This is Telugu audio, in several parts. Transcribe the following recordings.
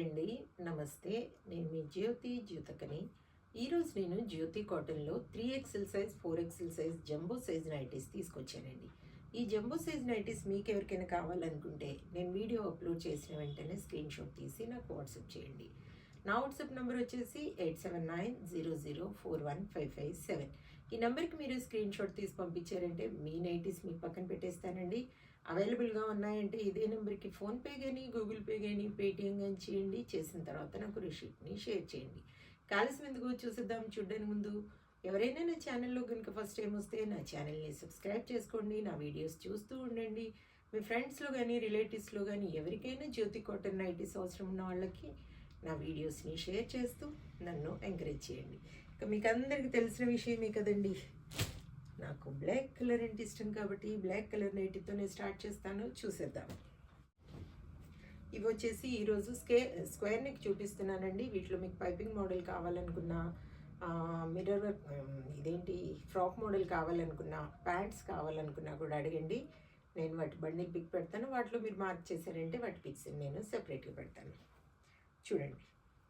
హాయ్ అండి, నమస్తే. నేను మీ జ్యోతకని. ఈరోజు నేను జ్యోతి కాటన్లో 3XL size 4XL size jumbo size nighties తీసుకొచ్చానండి. ఈ జంబో సైజ్ నైటీస్ మీకు ఎవరికైనా కావాలనుకుంటే నేను వీడియో అప్లోడ్ చేసిన వెంటనే స్క్రీన్ షాట్ తీసి నాకు వాట్సాప్ చేయండి. నా వాట్సాప్ నెంబర్ వచ్చేసి 8790041557. ఈ నెంబర్కి మీరు స్క్రీన్ షాట్ తీసి పంపించారంటే మీ నైటీస్ మీకు పక్కన పెట్టేస్తానండి. అవైలబుల్గా ఉన్నాయంటే ఇదే నెంబర్కి ఫోన్పే కానీ గూగుల్ పే కానీ పేటిఎం కానీ చేయండి. చేసిన తర్వాత నాకు రిసీప్ట్ని షేర్ చేయండి. కాల్సిన ఎందుకు చూసేద్దాం. చూడడానికి ముందు ఎవరైనా నా ఛానల్లో కనుక ఫస్ట్ టైం వస్తే నా ఛానల్ని సబ్స్క్రైబ్ చేసుకోండి. నా వీడియోస్ చూస్తూ ఉండండి. మీ ఫ్రెండ్స్లో కానీ రిలేటివ్స్లో కానీ ఎవరికైనా జ్యోతి కాటన్ నైటీస్ అవసరం ఉన్న వాళ్ళకి నా వీడియోస్ని షేర్ చేస్తూ నన్ను ఎంకరేజ్ చేయండి. ఇక మీకు అందరికీ తెలిసిన విషయమే కదండి, నాకు బ్లాక్ కలర్ అంటే ఇష్టం కాబట్టి బ్లాక్ కలర్ నైటీతో నేను స్టార్ట్ చేస్తాను. చూసేద్దాం. ఇవి వచ్చేసి ఈరోజు స్క్వేర్ నెక్ చూపిస్తున్నానండి. వీటిలో మీకు పైపింగ్ మోడల్ కావాలనుకున్నా, మిర్రర్ వర్క్ ఇదేంటి ఫ్రాక్ మోడల్ కావాలనుకున్నా, ప్యాంట్స్ కావాలనుకున్నా కూడా అడగండి. నేను వాటి బండిల్ పిక్ పెడతాను. వాటిలో మీరు మార్క్ చేశారంటే వాటి పిక్స్ నేను సెపరేట్గా పెడతాను. చూడండి,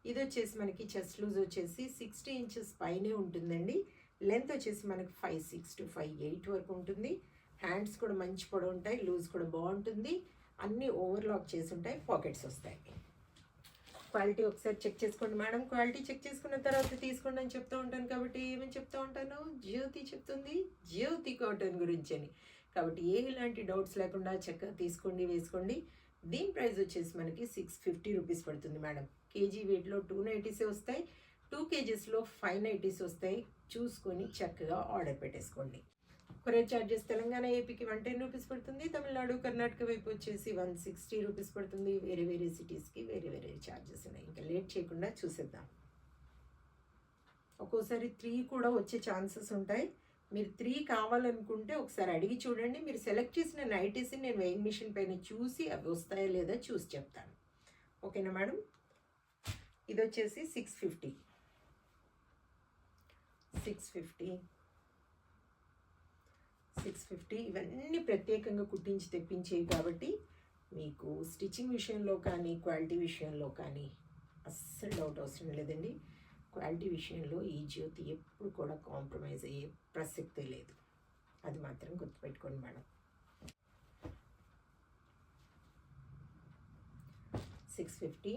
ఇది వచ్చేసి మనకి చెస్ట్ లూజ్ వచ్చేసి 60 ఇంచెస్ పైనే ఉంటుందండి. లెంత్ వచ్చేసి మనకి 5'6" to 5'8" వరకు ఉంటుంది. హ్యాండ్స్ కూడా మంచి పొడవు ఉంటాయి. లూజ్ కూడా బాగుంటుంది. అన్నీ ఓవర్లాక్ చేసి ఉంటాయి. పాకెట్స్ వస్తాయి. క్వాలిటీ ఒకసారి చెక్ చేసుకోండి మేడం. క్వాలిటీ చెక్ చేసుకున్న తర్వాత తీసుకోండి అని చెప్తూ ఉంటాను. కాబట్టి ఏమని చెప్తూ ఉంటాను, జ్యోతి చెప్తుంది జ్యోతి కాటన్ గురించి అని. కాబట్టి ఎలాంటి డౌట్స్ లేకుండా చక్కగా తీసుకోండి, వేసుకోండి. దీని ప్రైస్ వచ్చేసి మనకి 650 రూపీస్ పడుతుంది మేడం. కేజీ వెయిట్లో 2 నైటీసే వస్తాయి. 2 kgsలో 5 నైటీస్ వస్తాయి. చూసుకొని చక్కగా ఆర్డర్ పెట్టేసుకోండి. కొరియర్ ఛార్జెస్ తెలంగాణ ఏపీకి 110 రూపీస్ పడుతుంది. తమిళనాడు కర్ణాటక వైపు వచ్చేసి 160 రూపీస్ పడుతుంది. వేరే వేరే సిటీస్కి వేరే వేరే ఛార్జెస్ ఉన్నాయి. ఇంకా లేట్ చేయకుండా చూసేద్దాం. ఒక్కోసారి 3 కూడా వచ్చే ఛాన్సెస్ ఉంటాయి. మీరు 3 కావాలనుకుంటే ఒకసారి అడిగి చూడండి. మీరు సెలెక్ట్ చేసిన నైటీస్ని నేను వెయింగ్ మిషన్ పైన చూసి అవి వస్తాయా లేదా చూసి చెప్తాను. ఓకేనా మేడం. ఇది వచ్చేసి 650 ఇవన్నీ ప్రత్యేకంగా కుట్టించి తెప్పించేవి కాబట్టి మీకు స్టిచ్చింగ్ విషయంలో కానీ క్వాలిటీ విషయంలో కానీ అస్సలు డౌట్ అవసరం లేదండి. క్వాలిటీ విషయంలో ఈ జ్యోతి ఎప్పుడు కూడా కాంప్రమైజ్ అయ్యే ప్రసక్తే లేదు. అది మాత్రం గుర్తుపెట్టుకోండి మేడం. 650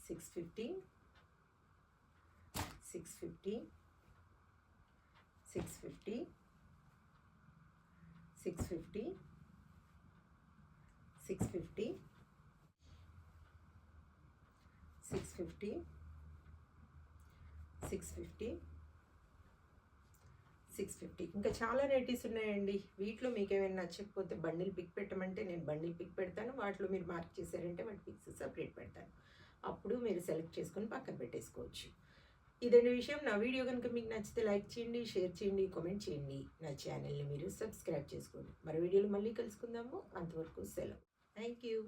650 650 650 650 650 650 650 650 ఇంకా చాలా నైటీస్ ఉన్నాయండి. వీటిలో మీకు ఏమైనా నచ్చకపోతే బండిల్ పిక్ పెట్టమంటే నేను బండిల్ పిక్ పెడతాను. వాటిలో మీరు మార్క్ చేశారంటే వాటి పిక్స్ సపరేట్ పెడతాను. అప్పుడు మీరు సెలెక్ట్ చేసుకొని పక్కన పెట్టేసుకోవచ్చు. ఇదండి విషయం. నా వీడియో కనుక మీకు నచ్చితే లైక్ చేయండి, షేర్ చేయండి, కామెంట్ చేయండి. నా ఛానల్ని మీరు సబ్స్క్రైబ్ చేసుకోండి. మరో వీడియోలో మళ్ళీ కలుసుకుందాము. అంతవరకు సెలవు. Thank you.